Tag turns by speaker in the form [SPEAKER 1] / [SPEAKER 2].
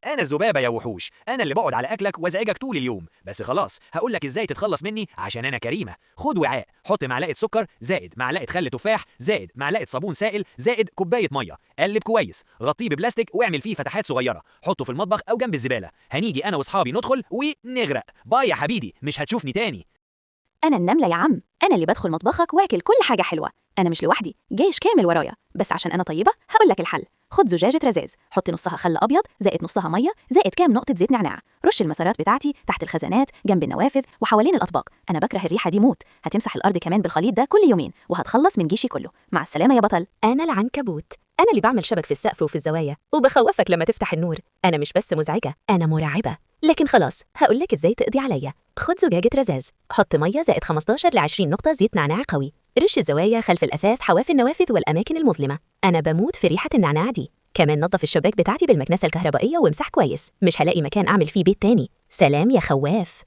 [SPEAKER 1] انا الذبابه يا وحوش، انا اللي بقعد على اكلك وازعجك طول اليوم. بس خلاص هقول لك ازاي تتخلص مني عشان انا كريمه. خد وعاء، حط معلقه سكر زائد معلقه خل تفاح زائد معلقه صابون سائل زائد كوبايه ميه، قلب كويس، غطيه ببلاستيك واعمل فيه فتحات صغيره، حطه في المطبخ او جنب الزباله. هنيجي انا واصحابي ندخل ونغرق. باي يا حبيبي، مش هتشوفني تاني.
[SPEAKER 2] أنا النملة يا عم، أنا اللي بدخل مطبخك واكل كل حاجة حلوة. أنا مش لوحدي، جيش كامل ورايا. بس عشان أنا طيبة هقول لك الحل. خد زجاجة رذاذ، حط نصها خل أبيض زائد نصها مية زائد كام نقطة زيت نعناع. رش المسارات بتاعتي تحت الخزانات جنب النوافذ وحوالين الأطباق. أنا بكره الريحة دي موت. هتمسح الأرض كمان بالخليط ده كل يومين وهتخلص من جيشي كله. مع السلامة يا بطل.
[SPEAKER 3] أنا العنكبوت، أنا اللي بعمل شبك في السقف وفي الزوايا وبخوفك لما تفتح النور. أنا مش بس مزعجة، أنا مرعبة. لكن خلاص هقولك إزاي تقضي عليا. خد زجاجة رذاذ، حط مية زائد 15 ل 20 نقطة زيت نعناع قوي. رش الزوايا خلف الأثاث حواف النوافذ والأماكن المظلمة. أنا بموت في ريحة النعناع دي. كمان نظف الشباك بتاعتي بالمكنسة الكهربائية وامسح كويس، مش هلاقي مكان أعمل فيه بيت تاني. سلام يا خواف.